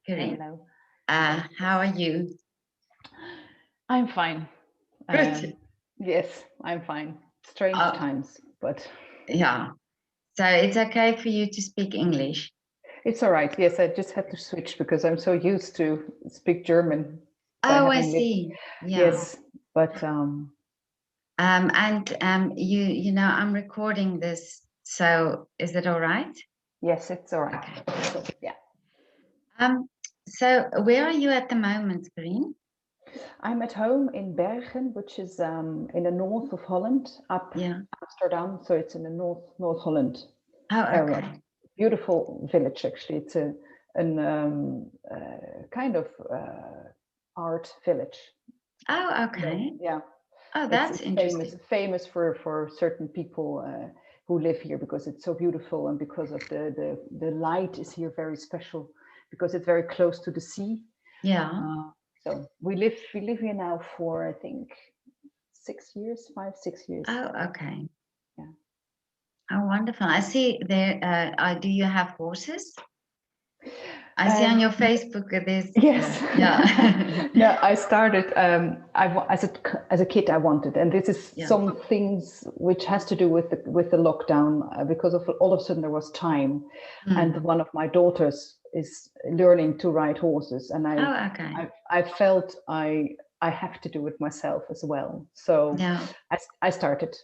Quirine. Hello. How are you? I'm fine. Good. Yes, I'm fine. Strange Oh, times, but yeah. So it's okay for you to speak English. it's all right. Yes, I just had to switch because I'm so used to speak German by Oh, I having lived. see. Yeah. Yes, but You know, I'm recording this, so is it all right? yes, it's all right. Okay. So, yeah, Um, so where are you at the moment, Quirine? I'm at home in Bergen, which is in the north of Holland, up Yeah. Amsterdam. So it's in the North Holland Oh, area. okay. Beautiful village, actually. It's a kind of art village. Oh, So okay. yeah, Oh, it's that's famous interesting. for certain people who live here because it's so beautiful and because of the light is here very special because it's very close to the sea. Yeah. So we live here now for I think 6 years, 5 6 years. Oh, okay. Yeah. Oh, wonderful. I see there. Do you have horses? I see on Um, your Facebook there's Yes. yeah. No, I started as a kid. I wanted, and this is Yeah. some things which has to do with the lockdown because of all of a sudden there was time, and Mm. one of my daughters is learning to ride horses, and Oh, okay. I felt I have to do it myself as well. So Yeah. I started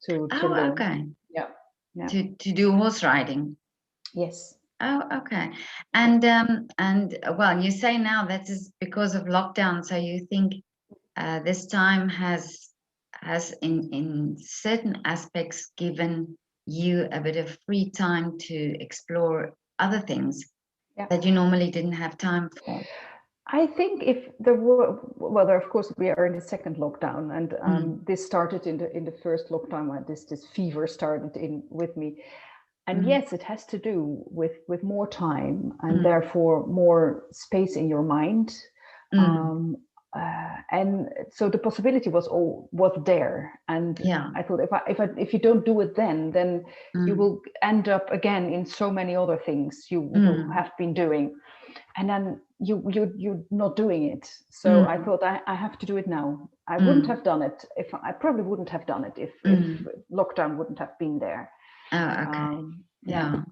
to Oh, learn. okay. Yeah. Yeah. To do horse riding. Yes. Oh, okay. And well, you say now that is because of lockdown. So you think this time has in certain aspects given you a bit of free time to explore other things Yeah. that you normally didn't have time for. I think if there were, well, there, of course, we are in the second lockdown, and Mm. this started in the first lockdown when this fever started in with me, and Mm. yes, it has to do with more time and Mm. therefore more space in your mind, Mm. and so the possibility was there, and Yeah. I thought if you don't do it then you Mm. will end up again in so many other things you Mm. have been doing, and then you're not doing it. So I Mm. thought I have to do it now. I wouldn't Mm. have done it if I probably wouldn't have done it if Mm. lockdown wouldn't have been there. Oh, okay. Yeah. Yeah.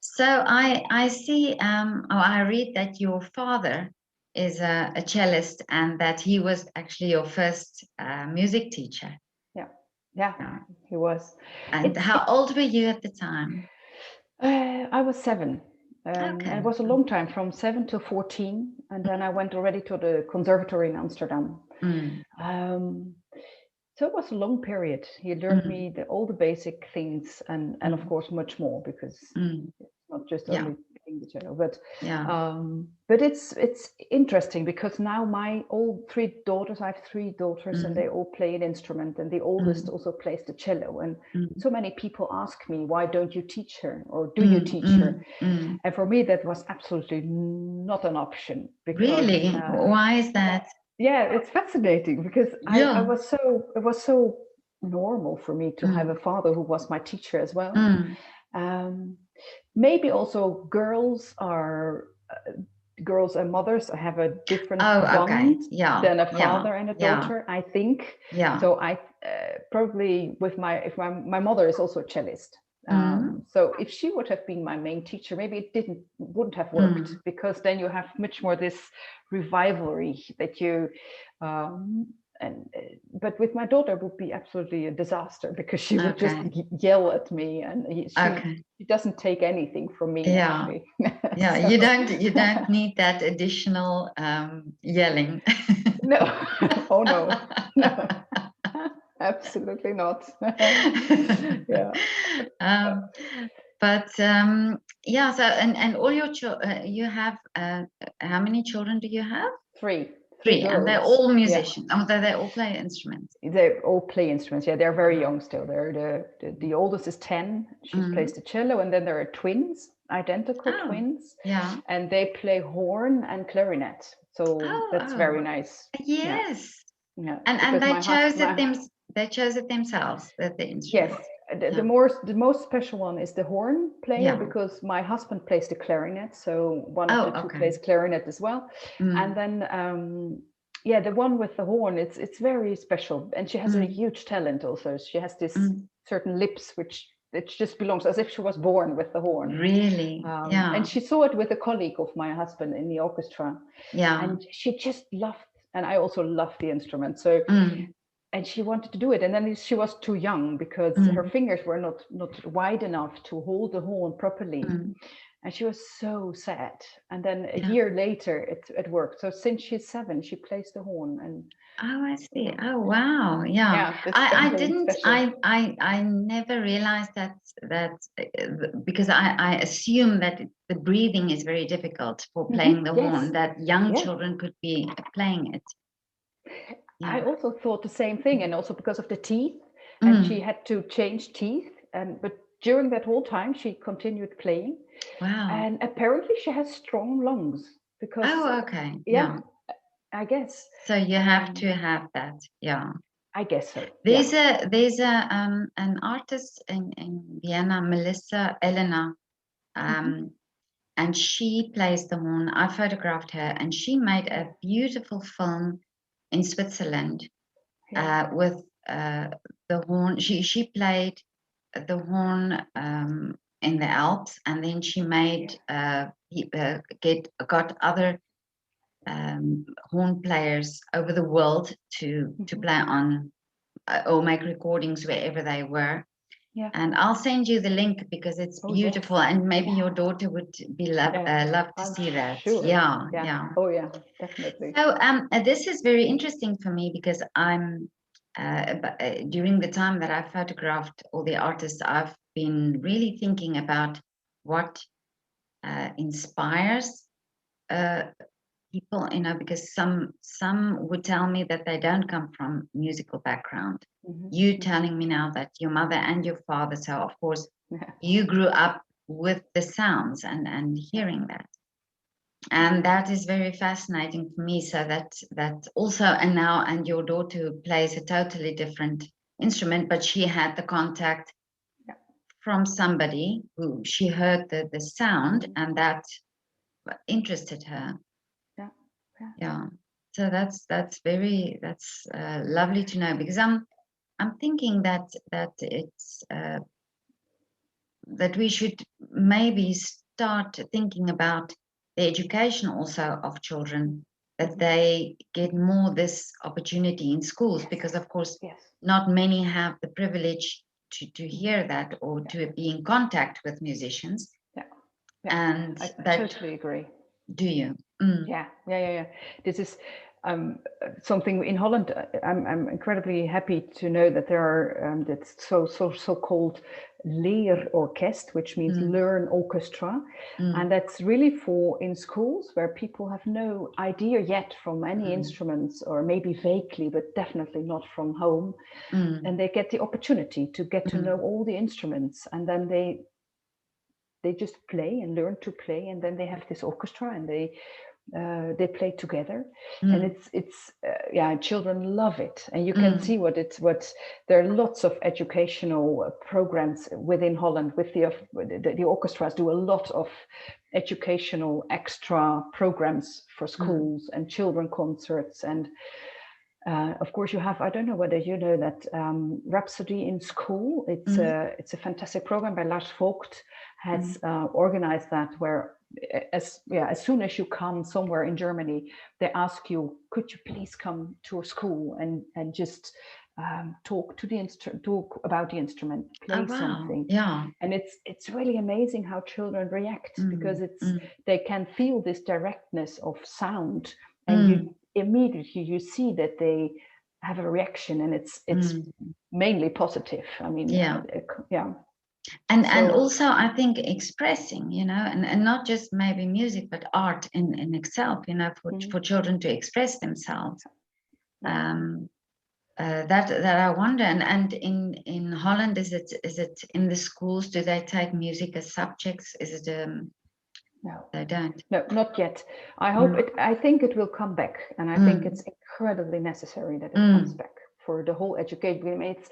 So I see I read that your father is a cellist and that he was actually your first music teacher. Yeah. Yeah. Yeah. He was. And It's how old were you at the time? I was 7. And it Okay. was a long time, from 7 to 14, and then I went already to the conservatory in Amsterdam. Mm. Um, so it was a long period. He learned Mm. me all the basic things, and of Mm. course much more because Mm. it's not just Yeah. only playing the cello. Yeah. But it's interesting because now my all 3 daughters, I have 3 daughters, and Mm. they all play an instrument, and the oldest Mm. also plays the cello. And Mm. so many people ask me, why don't you teach her, or do you Mm. teach her? Mm. Mm. And for me, that was absolutely not an option because Really? Why is that? yeah, it's fascinating because Yeah. it was so normal for me to have a Mm. father who was my teacher as well. Mm. Um, Maybe also girls and mothers have a different Oh, okay. bond Yeah. than a Yeah. father and a Yeah. daughter, I think. Yeah. So I probably with my mother is also a cellist. Mm. So if she would have been my main teacher, maybe wouldn't have worked Mm. because then you have much more this rivalry that you um, and but with my daughter it would be absolutely a disaster because she would just Okay. yell at me, and Okay. she doesn't take anything from me Yeah. actually. Yeah. So You don't need that additional yelling. no, oh no, no, absolutely not. Yeah. um, but yeah. So and all your children, you have how many children do you have? Three Three, and they're girls. all Yeah, musicians. Oh, they all play instruments. they all play instruments. Yeah, they're very Uh-huh. young still. They're the oldest is 10. She plays Mm. the cello, and then there are twins, identical Oh, twins, yeah. and they play horn and clarinet. So Oh, that's oh, very nice. Yeah, yes. yeah. And Because they my chose husband, it they chose it themselves, that the yes, instrument. the most special one is the horn player, Yeah. because my husband plays the clarinet, so one of Oh, the two okay. plays clarinet as well. And then the one with the horn, it's very special, and she has a huge talent also. She has this certain lips which it just belongs, as if she was born with the horn. Really? Yeah. And she saw it with a colleague of my husband in the orchestra, Yeah. and she just loved, and I also love the instrument, so and she wanted to do it, and then she was too young because her fingers were not wide enough to hold the horn properly, and she was so sad. And then a year later it worked. So since she's 7, she plays the horn. And oh, I see. Oh, wow. Yeah. it's I very didn't, special. I never realized that, because I assume that the breathing is very difficult for playing the horn, that young children could be playing it. I also thought the same thing, and also because of the teeth, and she had to change teeth, but during that whole time she continued playing. Wow. And apparently she has strong lungs, because okay. I guess so you have to have that. Yeah, I guess so. There's an artist in Vienna, Melissa Elena, and she plays the horn. I photographed her, and she made a beautiful film in Switzerland with the horn. She played the horn in the Alps, and then she made got other horn players over the world to play on or make recordings wherever they were. And I'll send you the link because it's beautiful, and maybe your daughter would be love to see that. Sure. Yeah. Oh yeah, definitely. So this is very interesting for me, because I'm during the time that I photographed all the artists, I've been really thinking about what inspires people, because some would tell me that they don't come from musical background. You telling me now that your mother and your father, so of course you grew up with the sounds and hearing that, and that is very fascinating for me. So that also, and your daughter plays a totally different instrument, but she had the contact from somebody who she heard the sound, and that interested her. Yeah. So that's lovely to know, because I'm thinking that it's that we should maybe start thinking about the education also of children, that they get more this opportunity in schools, because of course not many have the privilege to hear that or to be in contact with musicians. And I totally agree. Do you? Yeah. This is something in Holland. I'm incredibly happy to know that there are that's so-called leerorkest, which means learn orchestra, and that's really for in schools where people have no idea yet from any instruments, or maybe vaguely, but definitely not from home, and they get the opportunity to get to know all the instruments, and then they just play and learn to play, and then they have this orchestra, and they play together, and it's children love it, and you can see what there are lots of educational programs within Holland with the orchestras do a lot of educational extra programs for schools and children concerts, and of course you have, I don't know whether you know that Rhapsody in School, it's a fantastic program by Lars Vogt, has organized that, where as soon as you come somewhere in Germany, they ask you, could you please come to a school and just talk about the instrument, play something. And it's really amazing how children react, because they can feel this directness of sound, and you immediately you see that they have a reaction, and it's mainly positive. I mean, and also I think expressing, and not just maybe music, but art in itself, for children to express themselves. That I wonder, and in Holland, is it in the schools? Do they take music as subjects? Is it no, they don't? No, not yet. I hope it. I think it will come back, and I think it's incredibly necessary that it comes back for the whole education. It's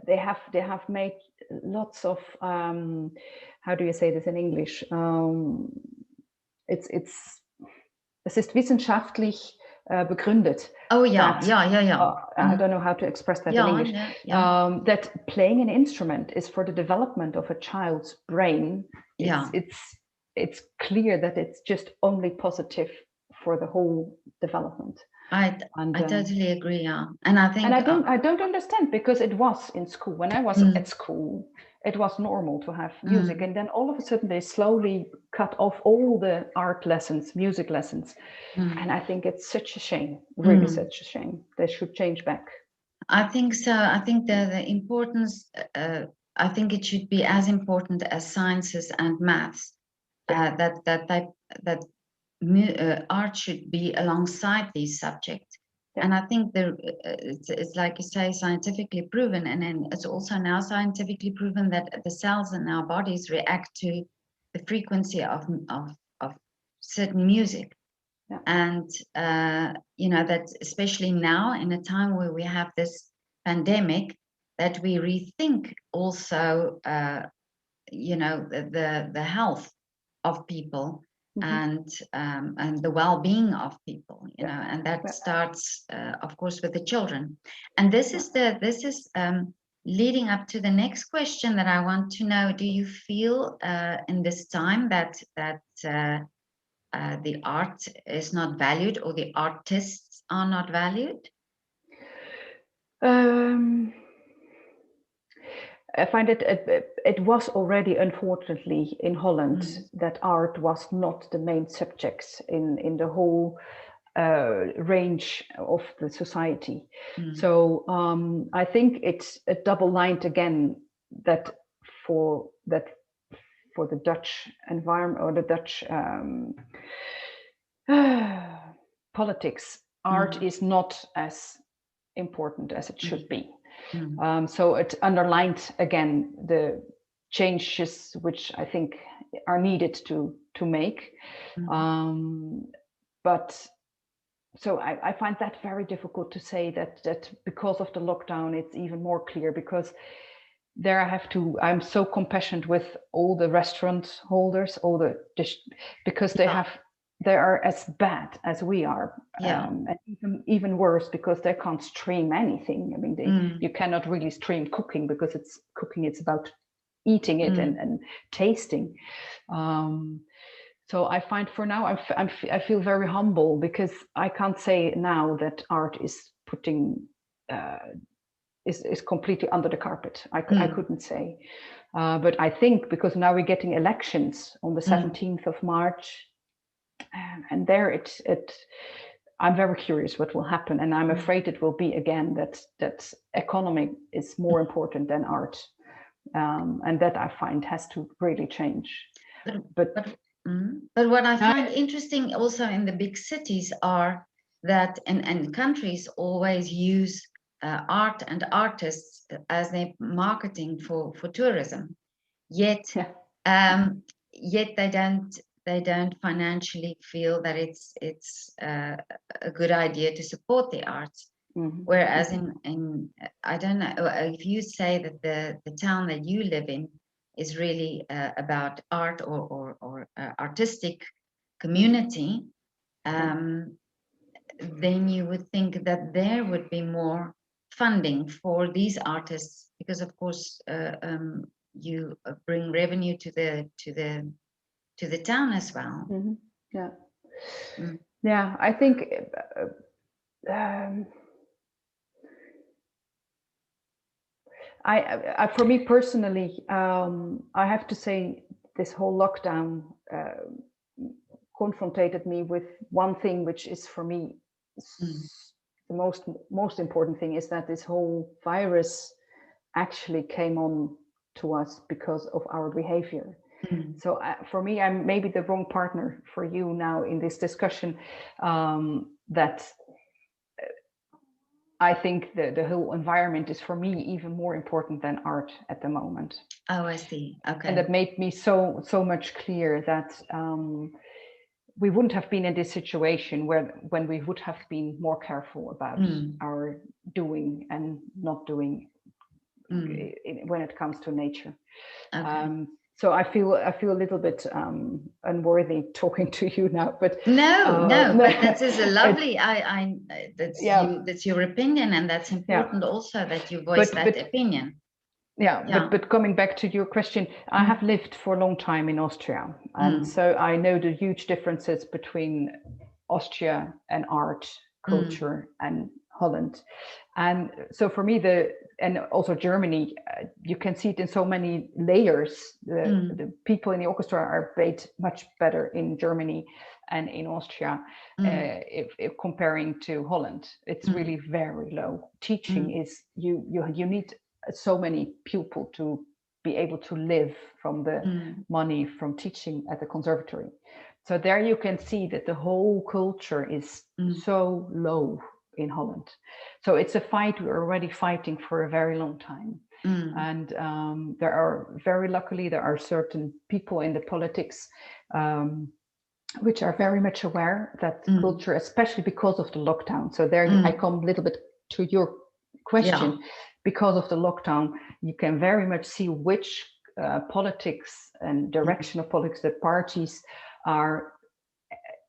they have made lots of how do you say this in English? Es ist wissenschaftlich begründet. Oh yeah, that, yeah. I don't know how to express that in English. Yeah. That playing an instrument is for the development of a child's brain. It's clear that it's just only positive for the whole development. I totally agree. Yeah, and I think, and I don't understand, because it was in school when I was at school. It was normal to have music, and then all of a sudden they slowly cut off all the art lessons, music lessons, and I think it's such a shame, really such a shame. They should change back. I think so. I think the importance. I think it should be as important as sciences and maths. That art should be alongside these subjects. And I think it's like you say, scientifically proven, and then it's also now scientifically proven that the cells in our bodies react to the frequency of certain music. And that especially now in a time where we have this pandemic, that we rethink also the health of people, and the well-being of people, and that starts of course with the children. And this is leading up to the next question that I want to know. Do you feel in this time that the art is not valued, or the artists are not valued? I find it was already, unfortunately, in Holland that art was not the main subjects in the whole range of the society. So I think it's a double line again, that for the Dutch environment, or the Dutch politics, art is not as important as it should be. So it underlined again the changes which I think are needed to make. But so I find that very difficult to say that because of the lockdown it's even more clear, because there I'm so compassionate with all the restaurant holders, all the because they are as bad as we are, and even worse, because they can't stream anything. I mean, you cannot really stream cooking, because it's about eating it and tasting. So I find for now I feel very humble, because I can't say now that art is putting is completely under the carpet. I couldn't say, but I think because now we're getting elections on the 17th of March. And there I'm very curious what will happen, and I'm afraid it will be again that economy is more important than art, and that I find has to really change. But what I find interesting also in the big cities are that and countries always use art and artists as their marketing for tourism, yet they don't financially feel that it's a good idea to support the arts. Whereas in I don't know if you say that the town that you live in is really about art or artistic community, then you would think that there would be more funding for these artists, because of course you bring revenue to the town as well. Yeah, I think I for me personally, I have to say this whole lockdown confronted me with one thing, which is for me the most important thing, is that this whole virus actually came on to us because of our behavior. So for me, I'm maybe the wrong partner for you now in this discussion, that I think the whole environment is for me even more important than art at the moment. Oh, I see. Okay. And that made me so much clear that we wouldn't have been in this situation when we would have been more careful about our doing and not doing when it comes to nature. Okay. So I feel a little bit unworthy talking to you now, but No, but that is a it, lovely. That's yeah, you. That's your opinion, and that's yeah. important also that you voice that opinion. Yeah, Yeah. but coming back to your question, I have lived for a long time in Austria, and so I know the huge differences between Austria and art, culture, and Holland. And so for me, and also Germany, you can see it in so many layers. The people in the orchestra are paid much better in Germany and in Austria. If comparing to Holland, it's really very low. Teaching is you need so many pupils to be able to live from the money from teaching at the conservatory. So there you can see that the whole culture is so low in Holland. So it's a fight we're already fighting for a very long time. And there are, very luckily, there are certain people in the politics which are very much aware that culture, especially because of the lockdown. So there I come a little bit to your question. Because of the lockdown, you can very much see which politics and direction of politics, the parties are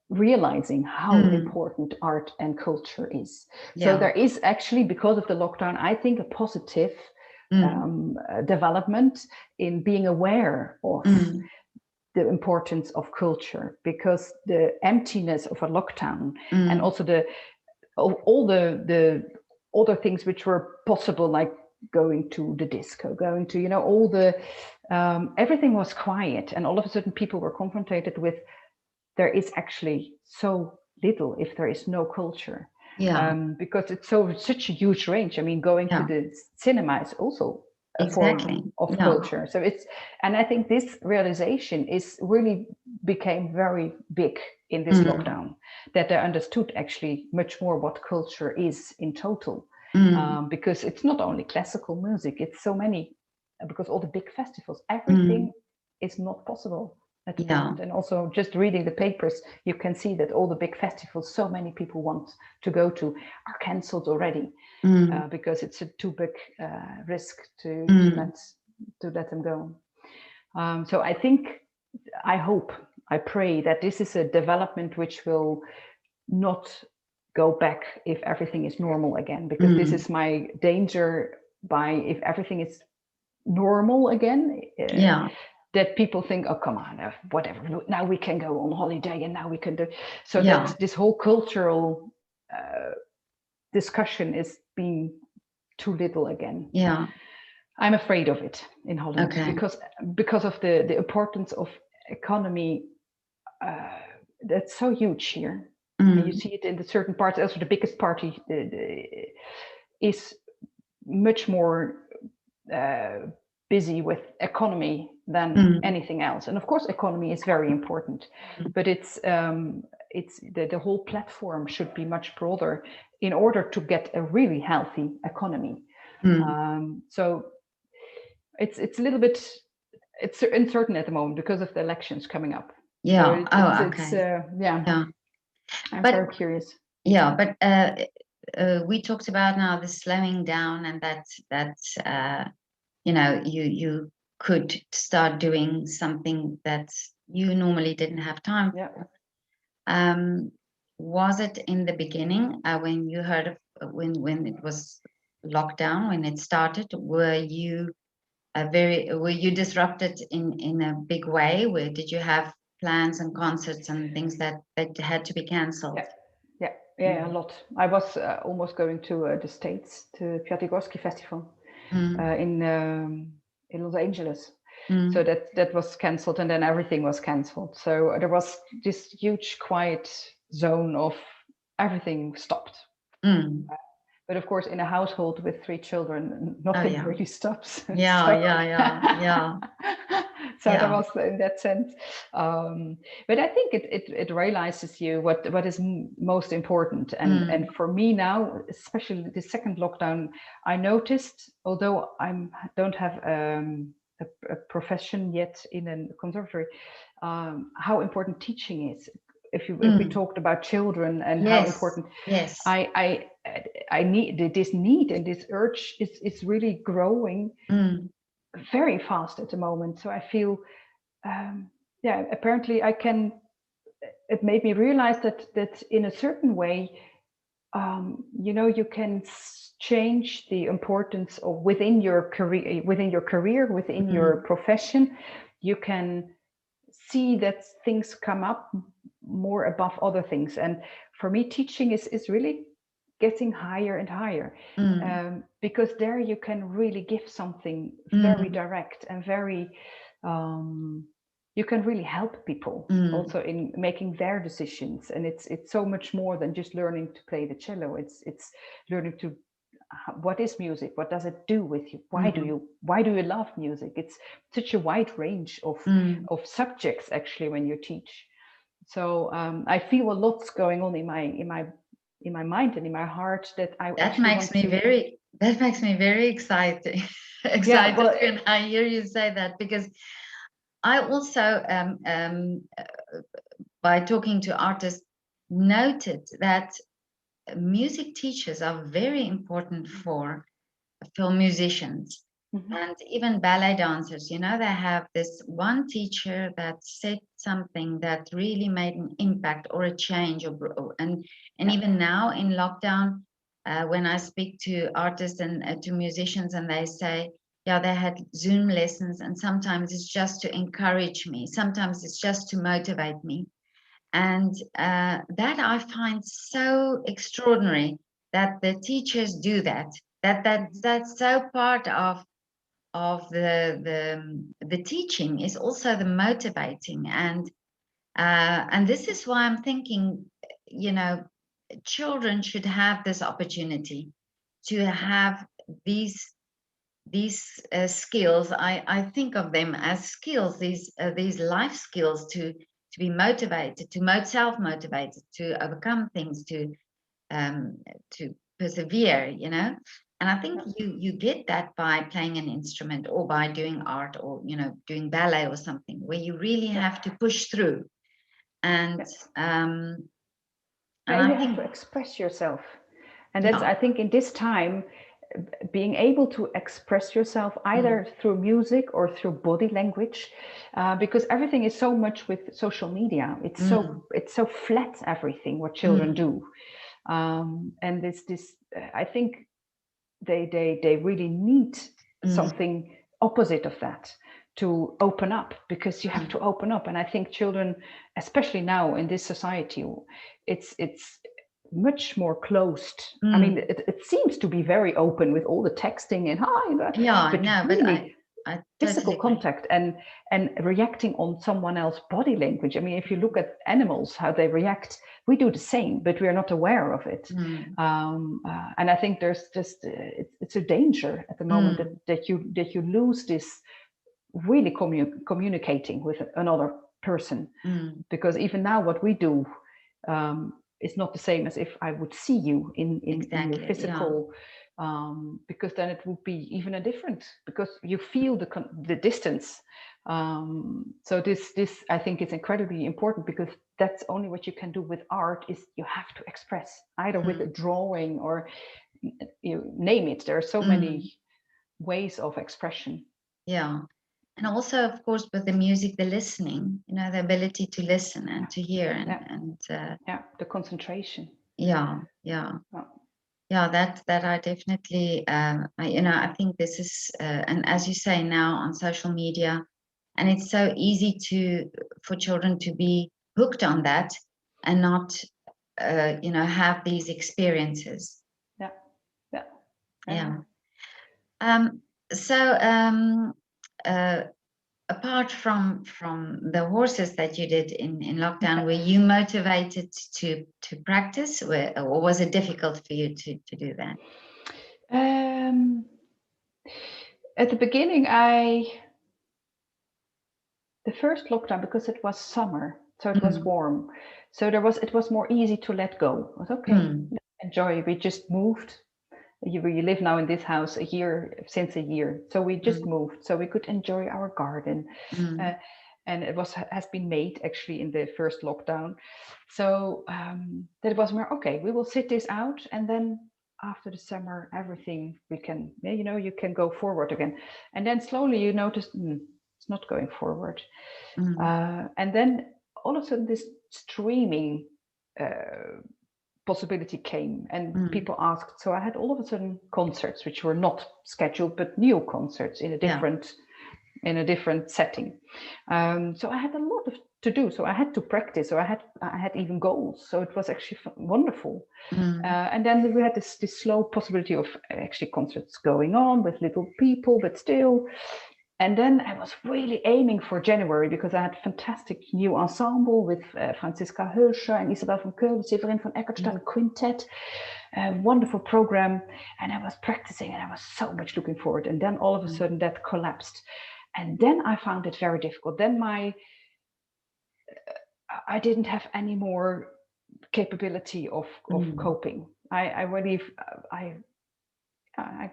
realizing how important art and culture is. So there is actually, because of the lockdown, I think a positive development in being aware of the importance of culture, because the emptiness of a lockdown and also all the other things which were possible, like going to the disco, going to, all the everything was quiet, and all of a sudden people were confronted with there is actually so little if there is no culture. Because it's such a huge range. I mean, going to the cinema is also a form of culture. So and I think this realization really became very big in this lockdown, that I understood actually much more what culture is in total. Because it's not only classical music, it's so many, because all the big festivals, everything is not possible at the moment. And also just reading the papers, you can see that all the big festivals so many people want to go to are cancelled already, because it's a too big risk to let them go. So I think, I hope, I pray that this is a development which will not go back if everything is normal again, because this is my danger. If everything is normal again, that people think, oh, come on, whatever, now we can go on holiday and now we can do. So that this whole cultural discussion is being too little again. I'm afraid of it in Holland, because of the importance of economy. That's so huge here. And you see it in the certain parts. Also, the biggest party is much more busy with economy than anything else. And of course, economy is very important, but it's the whole platform should be much broader in order to get a really healthy economy. So it's a little bit, it's uncertain at the moment because of the elections coming up. So I'm very curious. But we talked about now the slowing down, and that you could start doing something that you normally didn't have time for. Was it in the beginning, when you heard of when it was lockdown, when it started, were you disrupted in a big way? Did you have plans and concerts and things that had to be cancelled? A lot. I was almost going to the States, to Piatigorsky Festival in Los Angeles. So that was cancelled, and then everything was cancelled. So there was this huge quiet zone of everything stopped. But of course, in a household with 3 children, nothing really stops. So there was, in that sense. But I think it realizes you what is most important. And for me now, especially the second lockdown, I noticed, although I don't have a profession yet in a conservatory, how important teaching is. if we talked about children and how Yes, important, yes. I need this need and this urge is really growing very fast at the moment. So I feel, yeah, apparently I can. It made me realize that in a certain way, you know, you can change the importance of within your career, within your profession. You can see that things come up more above other things. And for me, teaching is really getting higher and higher, because there you can really give something very direct and very, you can really help people also in making their decisions. And it's so much more than just learning to play the cello. It's learning to, what is music, what does it do with you, why do you love music. It's such a wide range of subjects actually when you teach. So I feel a lot's going on in my mind and in my heart that I actually want to. That makes me very excited. Yeah, well, when I hear you say that, because I also by talking to artists noted that music teachers are very important for musicians and even ballet dancers. You know, they have this one teacher that said something that really made an impact or a change, and even now in lockdown, when I speak to artists and to musicians, and they say, yeah, they had Zoom lessons, and sometimes it's just to encourage me, sometimes it's just to motivate me. And that I find so extraordinary, that the teachers do that. That's so part of the teaching, is also the motivating. And this is why I'm thinking, you know, children should have this opportunity to have these skills. I think of them as skills, these life skills, to be motivated, to self-motivated, to overcome things, to persevere, you know. And I think you get that by playing an instrument, or by doing art, or, you know, doing ballet or something, where you really have to push through. And you have to express yourself. And that's, I think, in this time, being able to express yourself either through music or through body language, because everything is so much with social media. It's so flat, everything what children do. And this I think they really need something opposite of that to open up, because you have to open up. And I think children, especially now in this society, it's much more closed. I mean, it seems to be very open with all the texting and hi, but really, I physical totally contact and reacting on someone else's body language. I mean, if you look at animals, how they react, we do the same, but we are not aware of it. And I think there's just it's a danger at the moment that you lose this really communicating with another person, because even now what we do is not the same as if I would see you in your physical. Because then it would be even a different, because you feel the distance. So this I think is incredibly important, because that's only what you can do with art, is you have to express either with a drawing or you name it. There are so many ways of expression. Yeah. And also, of course, with the music, the listening, you know, the ability to listen and to hear, and the concentration. Yeah. Yeah, that I definitely, you know, I think this is, and as you say now on social media, and it's so easy for children to be hooked on that and not, you know, have these experiences. Yeah. So, apart from the horses that you did in lockdown, were you motivated to practice, or was it difficult for you to do that? At the beginning, the first lockdown, because it was summer, so it was warm, so it was more easy to let go. It was okay, enjoy. We just moved. You live now in this house since a year, so we just moved, so we could enjoy our garden. and it has been made actually in the first lockdown. So that was more okay. We will sit this out, and then after the summer, everything we can, you can go forward again. And then slowly you notice it's not going forward, and then all of a sudden this streaming possibility came, and people asked. So I had all of a sudden concerts which were not scheduled, but new concerts in a different setting. So I had a lot to do. So I had to practice. So I had even goals. So it was actually wonderful. And then we had this slow possibility of actually concerts going on with little people, but still. And then I was really aiming for January, because I had fantastic new ensemble with Franziska Hirscher and Isabel van Keulen, Severin van Eckertstein Quintet, a wonderful program. And I was practicing, and I was so much looking forward. And then all of a sudden that collapsed. And then I found it very difficult. Then I didn't have any more capability of coping. I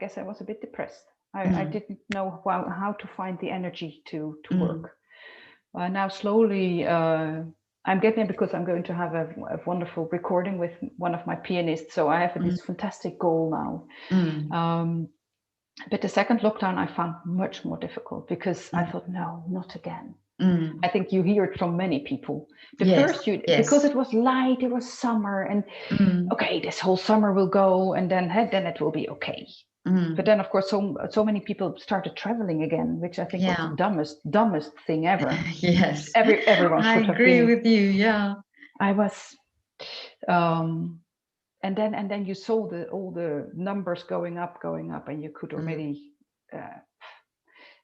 guess I was a bit depressed. I didn't know how to find the energy to work. Now slowly I'm getting it, because I'm going to have a wonderful recording with one of my pianists. So I have this fantastic goal now. But the second lockdown I found much more difficult, because I thought, no, not again. I think you hear it from many people. First, because it was light, it was summer, and okay, this whole summer will go, and then it will be okay. But then, of course, so many people started traveling again, which I think was the dumbest thing ever. Yes, everyone should have been. I agree with you. Yeah, I was, and then you saw all the numbers going up, and you could already,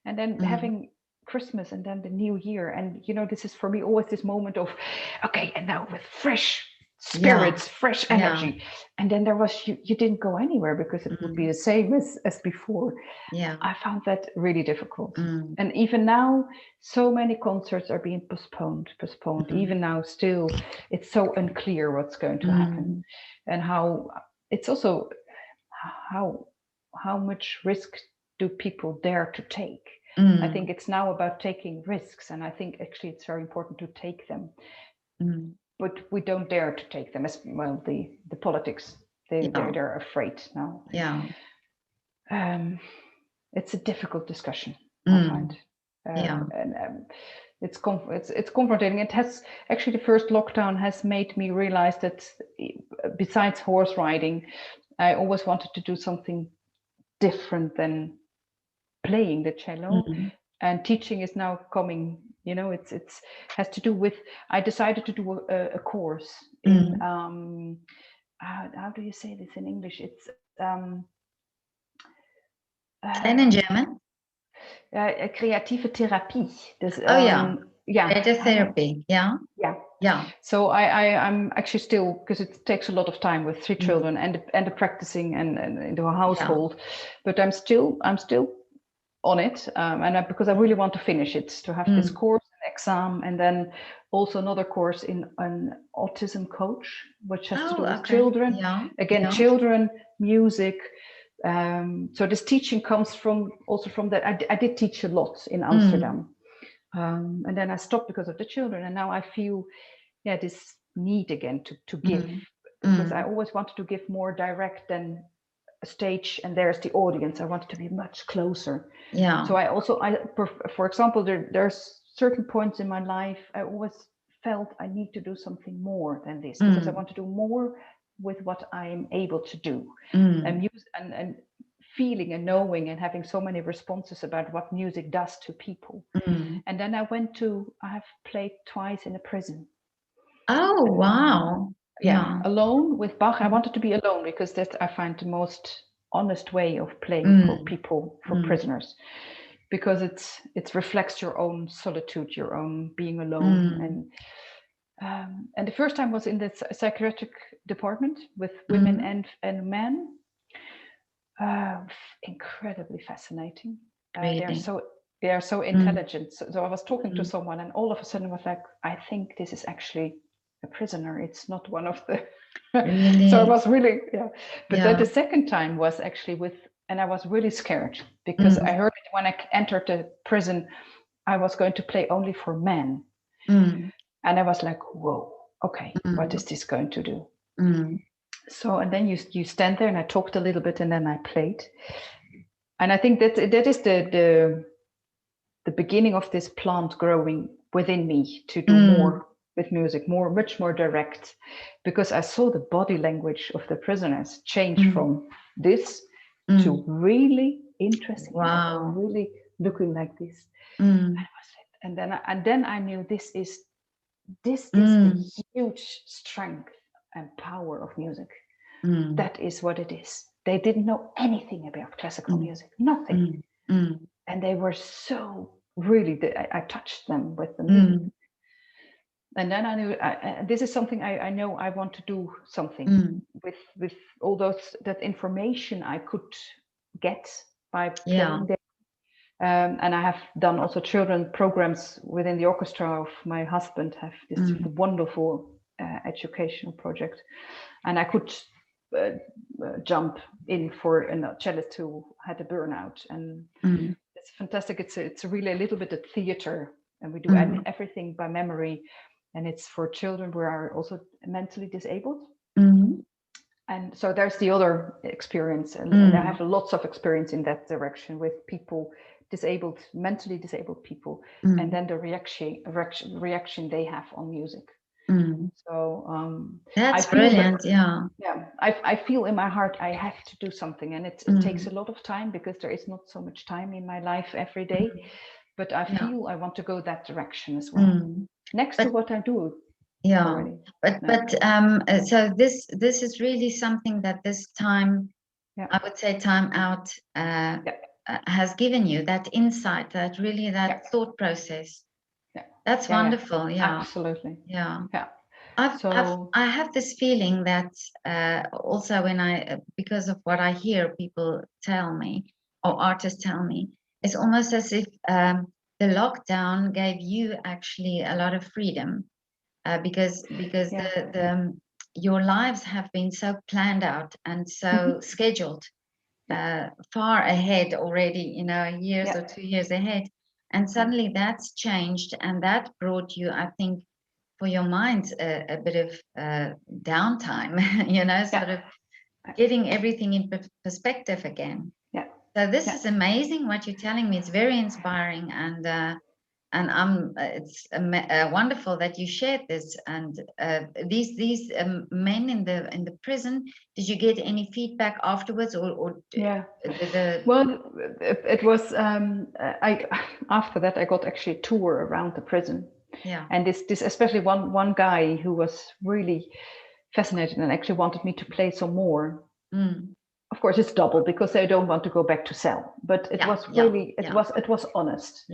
and then having Christmas and then the New Year, and this is for me always this moment of, okay, and now with fresh spirits, fresh energy. And then there was you didn't go anywhere, because it would be the same as before. I found that really difficult. And even now, so many concerts are being postponed. Even now, still, it's so unclear what's going to happen, and how it's also how much risk do people dare to take. I think it's now about taking risks, and I think actually it's very important to take them. But we don't dare to take them, as well. The politics, they're afraid now. It's a difficult discussion, I find. And it's confronting. It has actually, the first lockdown has made me realize that besides horse riding, I always wanted to do something different than playing the cello. And teaching is now coming. It's has to do with. I decided to do a course in how do you say this in English? It's and in German, creative therapie. creative therapy. So I'm actually still, because it takes a lot of time with 3 children and the practicing and in the household, but I'm still on it, because I really want to finish it, to have this course, an exam, and then also another course in an autism coach, which has to do with children. Children, music. So this teaching comes from that. I did teach a lot in Amsterdam, and then I stopped because of the children, and now I feel this need again to give, because I always wanted to give more direct than a stage and there's the audience. I wanted to be much closer. So for example, there's certain points in my life I always felt I need to do something more than this, because I want to do more with what I'm able to do, and feeling and knowing and having so many responses about what music does to people. And then I have played twice in a prison. Oh, wow. Alone with Bach. I wanted to be alone, because that I find the most honest way of playing for people, for prisoners, because it reflects your own solitude, your own being alone. And the first time was in the psychiatric department with women and men. Incredibly fascinating. They are so intelligent. So I was talking to someone, and all of a sudden was like, I think this is actually a prisoner. It's not one of the. So I was really But then the second time was actually and I was really scared, because I heard it when I entered the prison. I was going to play only for men. Mm. And I was like, whoa, okay, what Mm. is this going to do? Mm. So, and then you stand there, and I talked a little bit, and then I played. And I think that is the beginning of this plant growing within me to do more with music, much more direct, because I saw the body language of the prisoners change from this to really interesting. Wow. Really looking like this. Mm. And then I knew this is the huge strength and power of music. That is what it is. They didn't know anything about classical music, nothing. And they were so really, I touched them with the music. And then I knew this is something I know I want to do something with all that information I could get by playing there. And I have done also children programs within the orchestra of my husband, have this wonderful educational project. And I could jump in for a cellist who had a burnout. And it's fantastic. It's really a little bit of theater, and we do everything by memory. And it's for children who are also mentally disabled. And so there's the other experience. And I have lots of experience in that direction with people disabled, mentally disabled people, and then the reaction they have on music. So that's brilliant. I feel in my heart I have to do something, and it takes a lot of time because there is not so much time in my life every day. But I feel I want to go that direction as well, next to what I do. Already. So this is really something that this time, I would say, time out has given you, that insight, that really that thought process. That's wonderful. Absolutely. I have this feeling that also when because of what I hear people tell me or artists tell me, it's almost as if the lockdown gave you actually a lot of freedom. Because your lives have been so planned out and so scheduled far ahead already, years or 2 years ahead, and suddenly that's changed, and that brought you, I think, for your mind a bit of downtime, sort of getting everything in perspective again. So this is amazing what you're telling me. It's very inspiring, and it's wonderful that you shared this. And these men in the prison, did you get any feedback afterwards, or well, it was I after that I got actually a tour around the prison. And this especially one guy who was really fascinated and actually wanted me to play some more. Of course, it's double because they don't want to go back to cell, but it was really it was honest.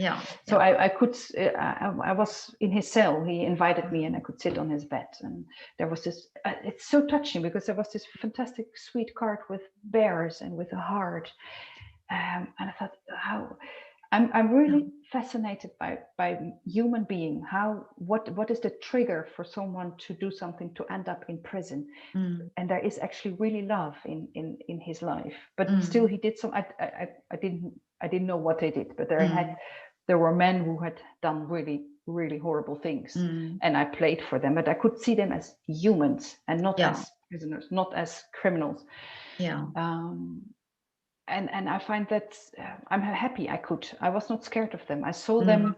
So I could I was in his cell. He invited me, and I could sit on his bed. And there was this. It's so touching because there was this fantastic sweet card with bears and with a heart. And I thought, how I'm really fascinated by human being. What is the trigger for someone to do something to end up in prison? And there is actually really love in his life, but still he did some. I didn't know what they did, but there were men who had done really horrible things, and I played for them, but I could see them as humans and not as prisoners, not as criminals. And I find that I'm happy I was not scared of them. I saw them,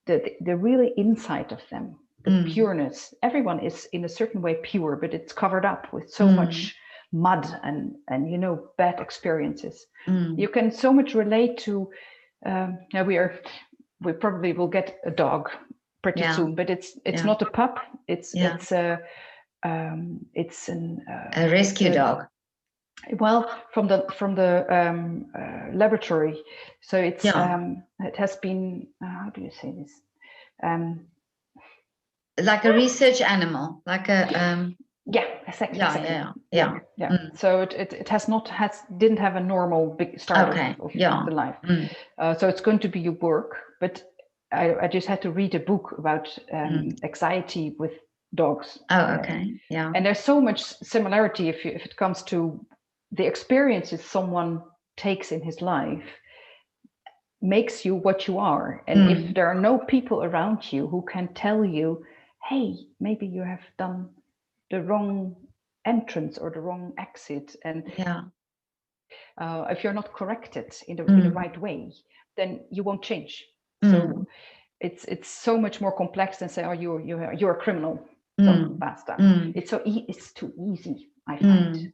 the really inside of them, the pureness. Everyone is in a certain way pure, but it's covered up with so much mud and bad experiences. You can so much relate to. We probably will get a dog pretty soon, but it's not a pup. It's a rescue dog. Well, from the laboratory, so it's it has been how do you say this? Like a research animal, like a exactly. So it didn't have a normal big start of the life. So it's going to be a work, but I just had to read a book about anxiety with dogs. And there's so much similarity if it comes to the experiences someone takes in his life. makes you what you are. And if there are no people around you who can tell you, hey, maybe you have done the wrong entrance or the wrong exit, and if you're not corrected in the right way, then you won't change. So it's so much more complex than say, oh, you're a criminal, so basta. It's too easy, I find.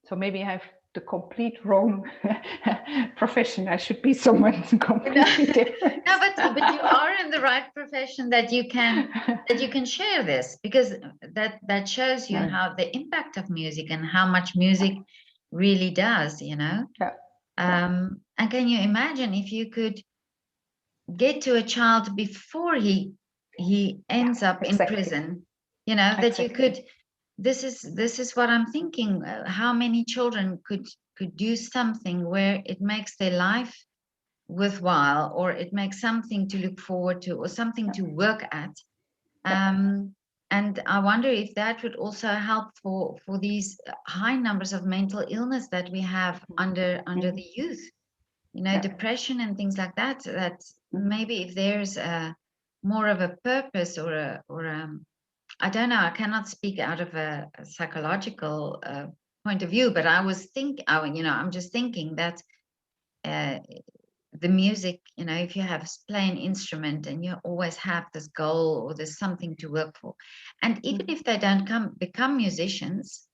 So maybe I have the complete wrong profession. I should be someone completely different. No, but you are in the right profession that you can share this, because that shows you how the impact of music and how much music really does, you know. And can you imagine if you could get to a child before he ends up in prison, you know, that you could. This is what I'm thinking. How many children could do something where it makes their life worthwhile, or it makes something to look forward to, or something to work at. And I wonder if that would also help for these high numbers of mental illness that we have under the youth, you know, depression and things like that. That maybe if there's more of a purpose or I don't know, I cannot speak out of a psychological point of view, but I'm just thinking that the music, you know, if you have play an instrument and you always have this goal or there's something to work for, and even if they don't become musicians,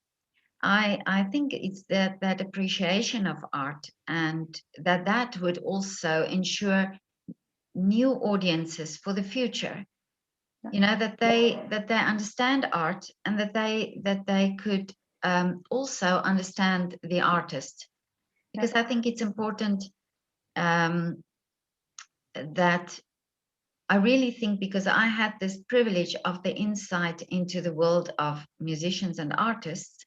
I think it's that appreciation of art, and that would also ensure new audiences for the future. You know, that they understand art, and that they could also understand the artist, because I think it's important that I really think, because I had this privilege of the insight into the world of musicians and artists.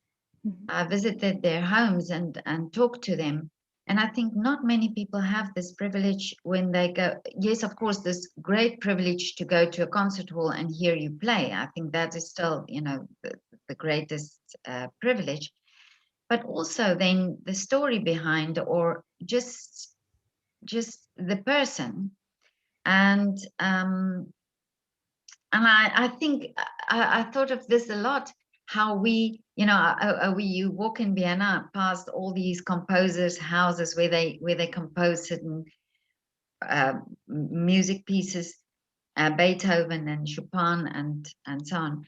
I visited their homes and talked to them. And I think not many people have this privilege when they go. Yes, of course, this great privilege to go to a concert hall and hear you play. I think that is still, you know, the greatest privilege. But also then the story behind, or just the person. And I think I thought of this a lot. How we, you know, you walk in Vienna past all these composers' houses where they compose certain music pieces, Beethoven and Chopin and so on.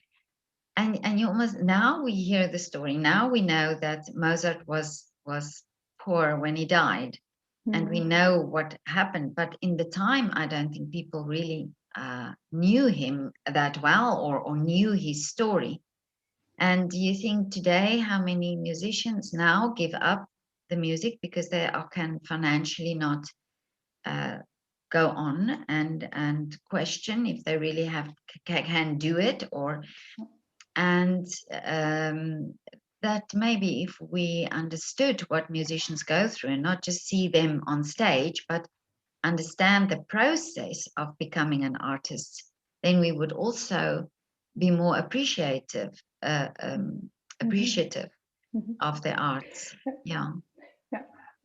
And you almost, now we hear the story. Now we know that Mozart was poor when he died, and we know what happened. But in the time, I don't think people really knew him that well, or knew his story. And do you think today how many musicians now give up the music because they can financially not go on, and question if they really can do it, or and that maybe if we understood what musicians go through, and not just see them on stage, but understand the process of becoming an artist, then we would also be more appreciative of the arts. Yeah.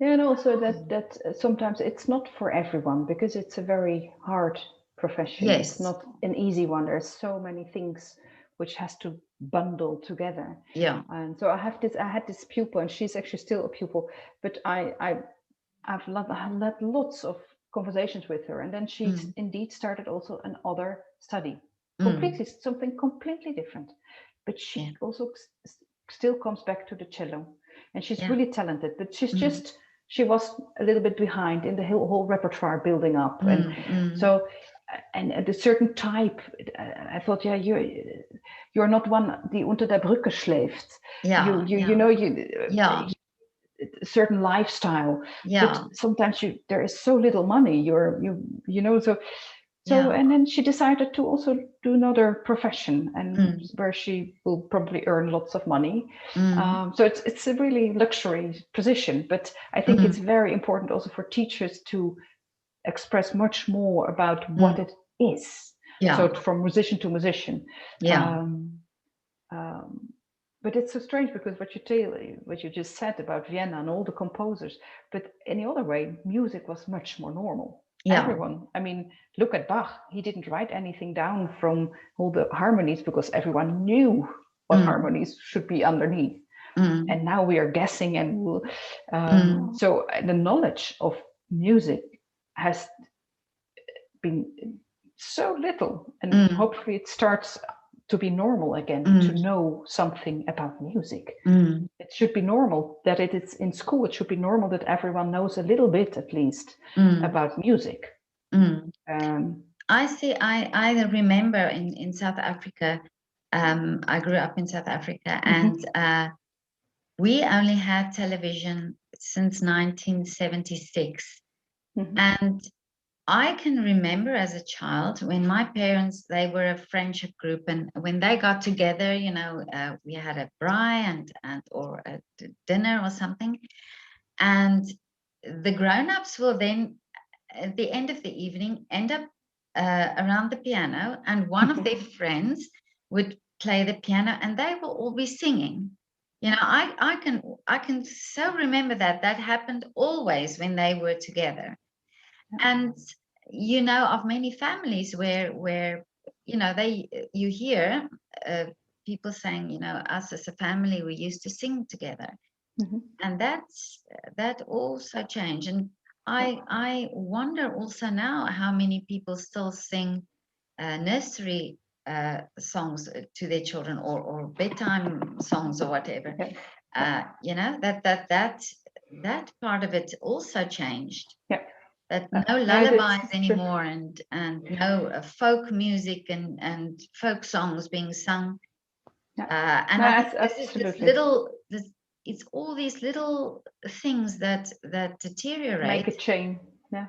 And also that sometimes it's not for everyone, because it's a very hard profession. Yes. It's not an easy one. There's so many things which has to bundle together. Yeah. And so I had this pupil, and she's actually still a pupil, but I've had lots of conversations with her, and then she indeed started also another study, something completely different. But she also still comes back to the cello, and she's really talented, but she was a little bit behind in the whole repertoire building up. And so, and at a certain type, I thought, you're not one die unter der Brücke schläft. You know, a certain lifestyle, but sometimes there is so little money. You know, so and then she decided to also do another profession, and where she will probably earn lots of money. So it's a really luxury position, but I think it's very important also for teachers to express much more about what it is. So from musician to musician. But it's so strange because what you just said about Vienna and all the composers, but in the other way, music was much more normal. Yeah. Everyone, I mean, look at Bach. He didn't write anything down from all the harmonies because everyone knew what harmonies should be underneath. And now we are guessing, and so the knowledge of music has been so little, and hopefully it starts to be normal again to know something about music. It should be normal that it is in school. It should be normal that everyone knows a little bit, at least, about music. I see. I remember in South Africa. I grew up in South Africa, and we only had television since 1976, and I can remember as a child when my parents, they were a friendship group, and when they got together, you know, we had a braai and or a dinner or something, and the grown-ups will then at the end of the evening end up around the piano, and one of their friends would play the piano, and they will all be singing. You know, I can so remember that happened always when they were together. And you know of many families where you know you hear people saying, you know, us as a family, we used to sing together. And that also changed. And I wonder also now how many people still sing nursery songs to their children, or bedtime songs or whatever. You know, that part of it also changed. That no lullabies anymore, and no folk music and folk songs being sung. And I think it's all these little things that deteriorate. Make a chain.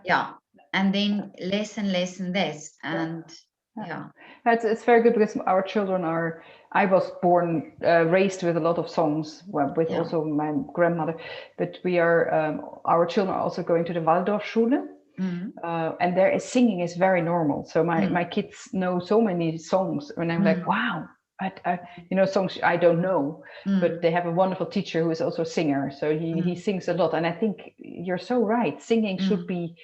Yeah. And then less and less and less. And it's very good because our children are, I was born, raised with a lot of songs, with also my grandmother, but we are, our children are also going to the Waldorfschule. And there is singing is very normal. So my kids know so many songs, and I'm like, wow, I you know, songs I don't know, but they have a wonderful teacher who is also a singer. So he sings a lot. And I think you're so right. Singing should be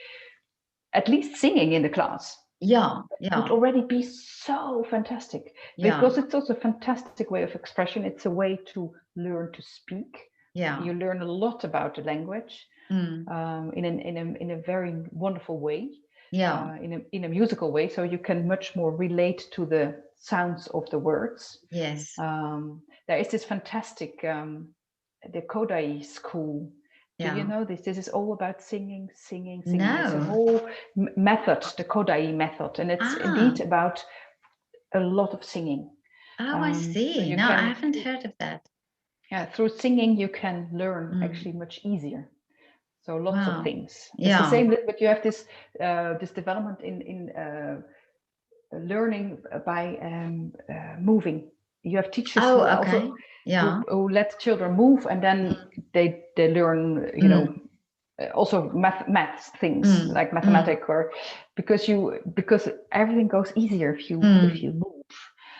at least singing in the class. It would already be so fantastic, because it's also a fantastic way of expression. It's a way to learn to speak. You learn a lot about the language. In a very wonderful way, in a musical way, so you can much more relate to the sounds of the words. There is this fantastic the Kodai school. Do you know this? This is all about singing. No. It's a whole method, the Kodai method, and it's indeed about a lot of singing. I see. No, I haven't heard of that. Through singing you can learn actually much easier. So lots of things. It's the same, but you have this this development in learning by moving. You have teachers who let children move, and then they learn, you know, also math things like mathematics, or because everything goes easier if you move.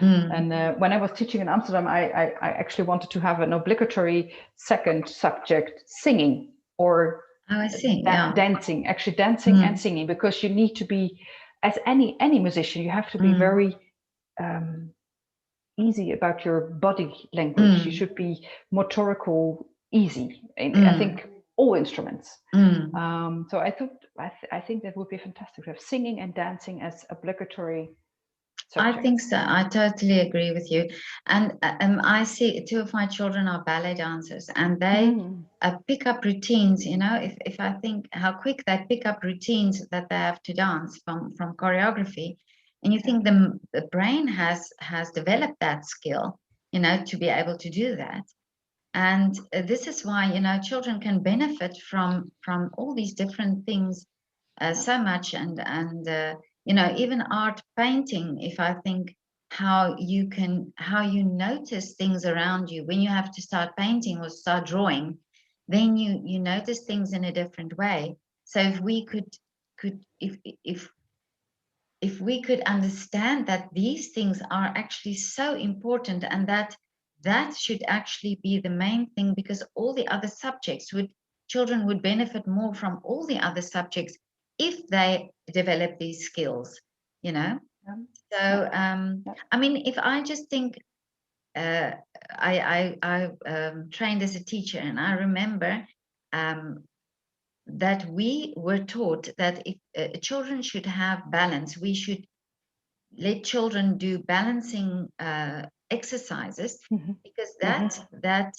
And when I was teaching in Amsterdam, I actually wanted to have an obligatory second subject, singing, or dancing, actually dancing and singing, because you need to be, as any musician, you have to be very easy about your body language. You should be motorical easy. I think all instruments. So I think that would be fantastic to have singing and dancing as obligatory subjects. I think so. I totally agree with you. And I see 2 of my children are ballet dancers, and they pick up routines. You know, if I think how quick they pick up routines that they have to dance from choreography, and you think the brain has developed that skill, you know, to be able to do that. And this is why, you know, children can benefit from all these different things so much, and you know, even art, painting. If I think how you notice things around you when you have to start painting or start drawing, then you notice things in a different way. So if we could if we could understand that these things are actually so important, and that that should actually be the main thing, because all the other subjects children would benefit more from all the other subjects if they develop these skills, you know. Yeah. So Yeah. I mean, if I just think, I trained as a teacher, and I remember that we were taught that if children should have balance, we should let children do balancing exercises, Mhm. because that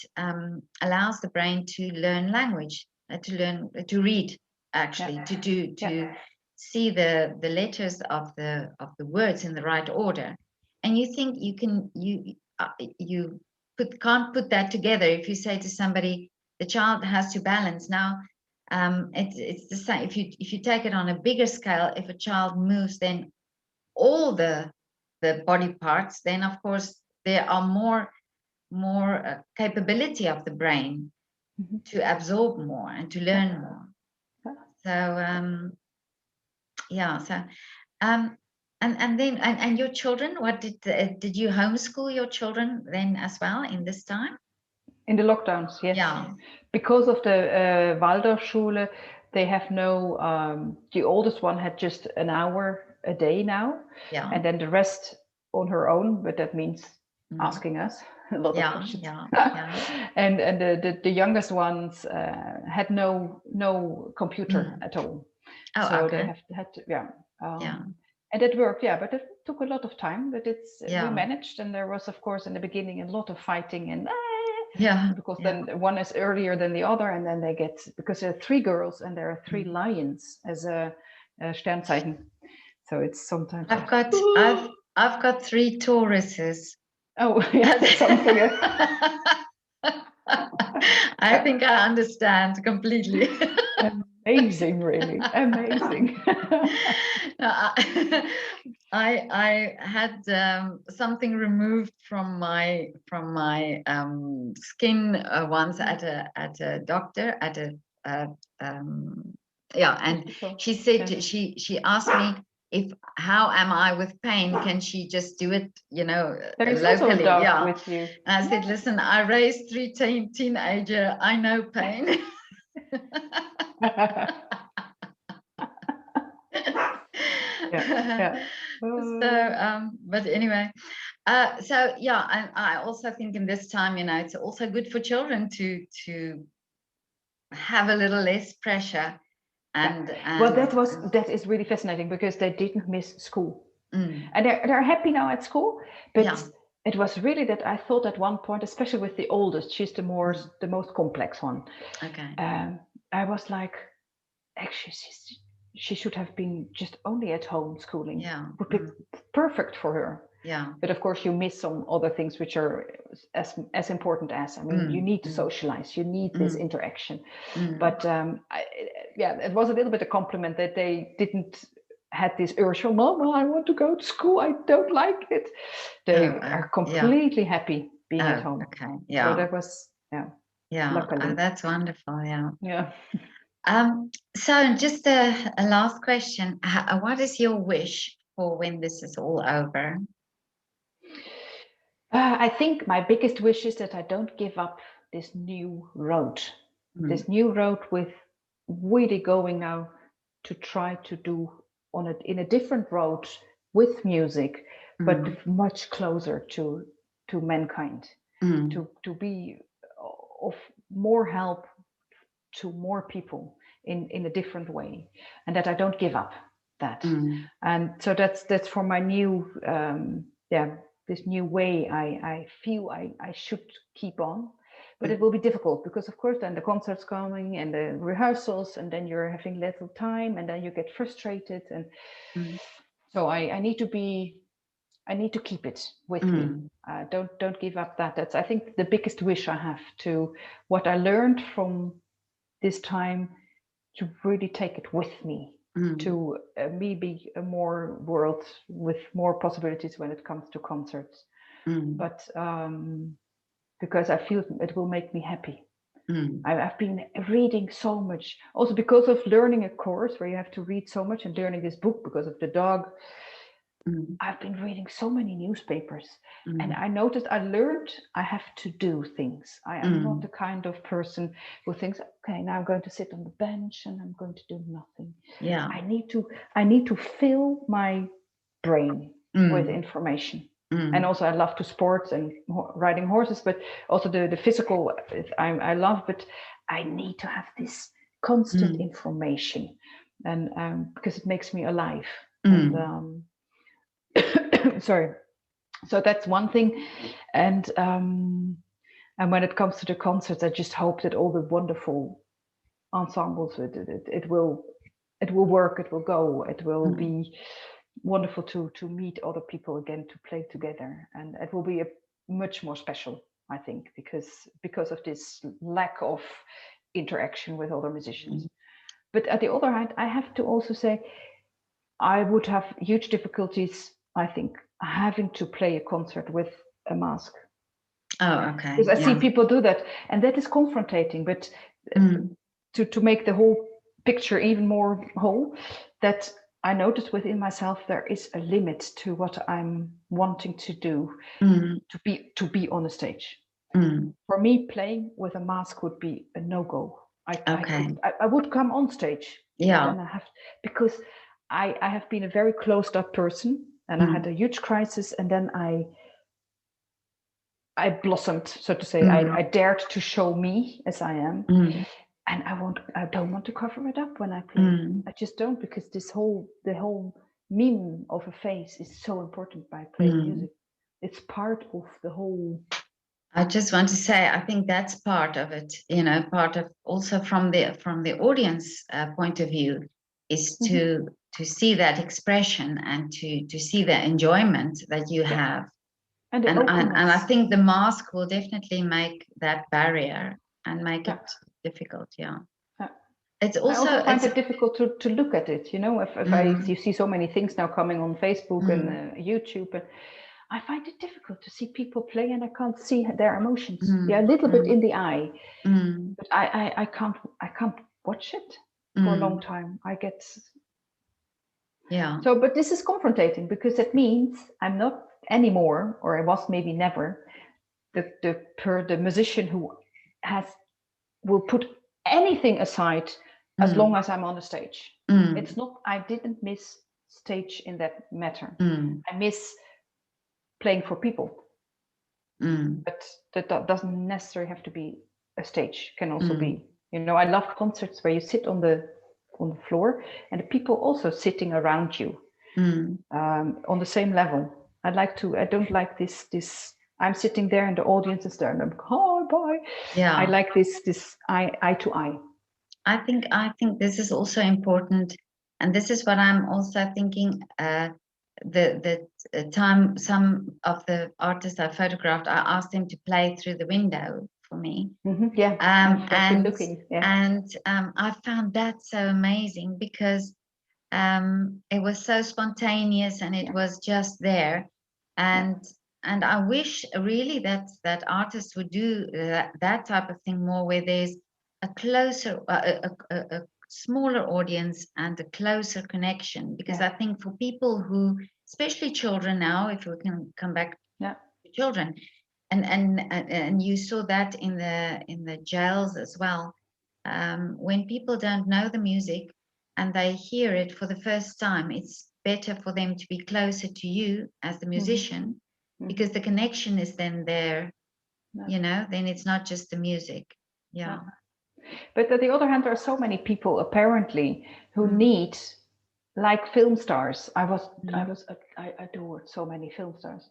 allows the brain to learn language, to read, actually, to see the letters of the words in the right order. And you think you can't put that together if you say to somebody the child has to balance. Now it's the same if you take it on a bigger scale. If a child moves, then all the body parts, then of course there are more capability of the brain Mhm. to absorb more and to learn more. Yeah. So yeah, so um and then and your children, what did you homeschool your children then as well in this time? In the lockdowns, yes. Yeah. Because of the Waldorfschule, they have no, the oldest one had just an hour a day now, Yeah. and then the rest on her own, but that means asking us a lot of questions. And the youngest ones had no computer at all. Oh, so okay. they had to, and it worked, but it took a lot of time, but we managed. And there was, of course, in the beginning, a lot of fighting and because then one is earlier than the other, and then they get, because there are 3 girls and there are 3 lions as a Sternzeichen, so it's sometimes I've got 3 Tauruses. Oh, yeah, that's something. I think I understand completely. Amazing, really amazing. No, I had something removed from my skin once at a doctor at a and she said, she asked me if how am I with pain, can she just do it, There is locally. also a dog with you. And I said, listen, I raised 3 teenager, I know pain. So but anyway, so yeah, and I also think in this time, it's also good for children to have a little less pressure. And well, that is really fascinating, because they didn't miss school, and they're happy now at school. But it was really that I thought at one point, especially with the oldest, she's the most complex one. Okay. I was like, actually, she should have been just only at home schooling. Would be perfect for her. But of course, you miss some other things which are as important as, I mean, you need to socialize, you need this interaction. But it was a little bit a compliment that they didn't had this urge, oh, Mama, I want to go to school, I don't like it. They are completely happy being at home. Okay. So that was luckily. That's wonderful. Yeah. So just a last question. What is your wish for when this is all over? I think my biggest wish is that I don't give up this new road. This new road with really going now to try to do in a different road with music, but much closer to mankind, to be of more help to more people in a different way, and that I don't give up that. And so that's for my new this new way. I feel I should keep on, but it will be difficult, because of course then the concerts coming and the rehearsals, and then you're having little time, and then you get frustrated, and so I need to keep it with me. Don't give up that. That's, I think, the biggest wish I have, to what I learned from this time, to really take it with me, to me be a more world with more possibilities when it comes to concerts. But because I feel it will make me happy. I've been reading so much, also because of learning a course where you have to read so much, and learning this book because of the dog. I've been reading so many newspapers, and mm, I noticed, I learned I have to do things. I am not the kind of person who thinks, okay, now I'm going to sit on the bench and I'm going to do nothing. yeah. I need to fill my brain with Mm, information. And mm, also I love to sports and riding horses, but also the physical I love, but I need to have this constant mm, information, and because it makes me alive. And mm, sorry, so that's one thing. And when it comes to the concerts, I just hope that all the wonderful ensembles, it will work, it will go, it will mm, be wonderful to meet other people again, to play together, and it will be a much more special, I think, because of this lack of interaction with other musicians. mm. But at the other hand, I have to also say I would have huge difficulties, I think, having to play a concert with a mask, Oh, okay. because I see Yeah. people do that, and that is confrontating. But Mm, to make the whole picture even more whole, that I notice within myself there is a limit to what I'm wanting to do, mm, to be on a stage. mm. For me, playing with a mask would be a no-go. Okay. I would come on stage, but Yeah. then I have, because I have been a very closed up person, and I had Mm, a huge crisis, and then I blossomed, so to say. I mm, dared to show me as I am, mm, and I don't want to cover it up when I play. mm, I just don't, because the whole meme of a face is so important by playing mm. music. It's part of the whole. I just want to say, I think that's part of it, part of also from the audience point of view is Mhm. to see that expression and to see the enjoyment that you Yeah, have. and the And I openness. think the mask will definitely make that barrier and make Yeah, it difficult. Yeah. yeah. It's I also, also find it's, it difficult to look at it. If mm, you see so many things now coming on Facebook and mm, YouTube, and I find it difficult to see people play, and I can't see their emotions. Yeah, mm, a little bit mm, in the eye, mm, but I can't watch it for a long mm, time. I get yeah. so, but this is confrontating, because it means I'm not anymore, or I was maybe never, the musician who has will put anything aside as long Mm, as I'm on the stage. mm, It's not, I didn't miss stage in that matter. mm, I miss playing for people, mm, but that doesn't necessarily have to be a stage. Can also mm, be, I love concerts where you sit on the floor, and the people also sitting around you, mm. on the same level. I don't like this. I'm sitting there and the audience is there, and I'm, oh, bye. I Yeah. like this eye to eye. I think this is also important, and this is what I'm also thinking. The time some of the artists I photographed, I asked them to play through the window for me, Yeah, I've been and looking. Yeah, I found that so amazing because it was so spontaneous and it yeah, was just there, yeah, and I wish really that artists would do that type of thing more, where there's a closer a smaller audience and a closer connection, because yeah, I think for people who, especially children now, if we can come back yeah, to children, and you saw that in the jails as well, when people don't know the music and they hear it for the first time, it's better for them to be closer to you as the hmm musician, hmm because the connection is then there, yeah, then it's not just the music. yeah. Yeah. But on the other hand, there are so many people apparently who Mm, need, like film stars. mm. I adored so many film stars.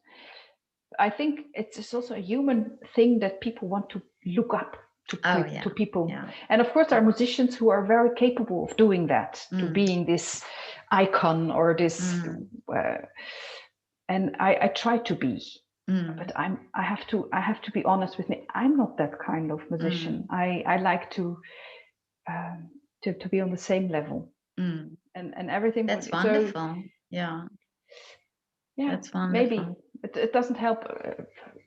I think it's also a human thing that people want to look up Oh to yeah. people, Yeah. and of course there are musicians who are very capable of doing that, to Mm, being this icon or this, mm, uh, and I try to be, mm, but I have to be honest with me. I'm not that kind of musician. mm, I like um, to be on the same level, mm. and everything. That's So wonderful. Yeah. yeah, That's maybe wonderful. it doesn't help.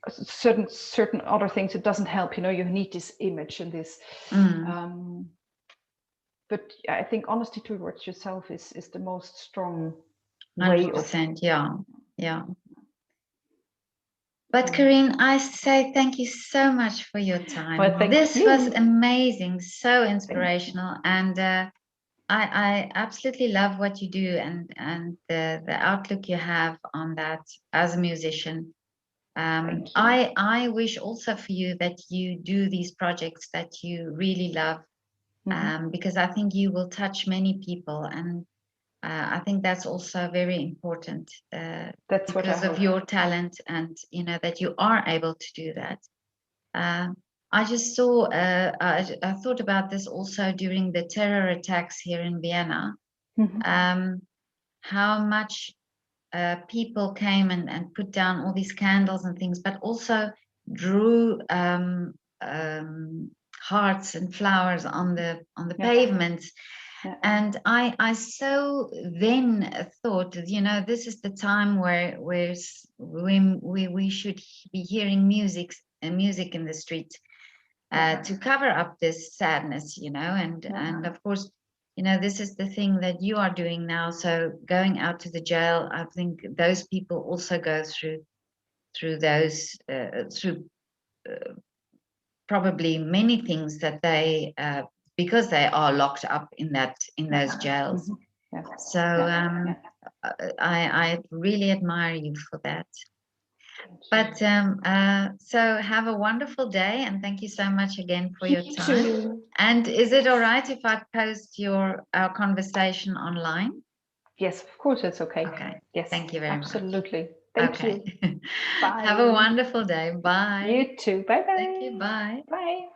Certain other things, it doesn't help. You need this image and this. Mm, But I think honesty towards yourself is the most strong. way of. 100%. Yeah. But Quirine, I say thank you so much for your time. Well, thank This you. was amazing, so inspirational, and I absolutely love what you do and the outlook you have on that as a musician. Thank you. I wish also for you that you do these projects that you really love, because I think you will touch many people, and I think that's also very important, That's what I because of hope. your talent, and that you are able to do that. I just saw, I thought about this also during the terror attacks here in Vienna, how much people came and put down all these candles and things, but also drew hearts and flowers on the pavements. Yeah. And I so then thought, this is the time where we should be hearing music in the street, to cover up this sadness, and of course, this is the thing that you are doing now. So going out to the jail, I think those people also go through those through probably many things that they because they are locked up in those jails. So I really admire you for that. But so have a wonderful day, and thank you so much again for your time. Too. And is it all right if I post our conversation online? Yes, of course, it's okay. Okay. Yes. Thank you very much. Absolutely. Thank you. Bye. Have a wonderful day. Bye. You too. Bye bye. Thank you. Bye. Bye.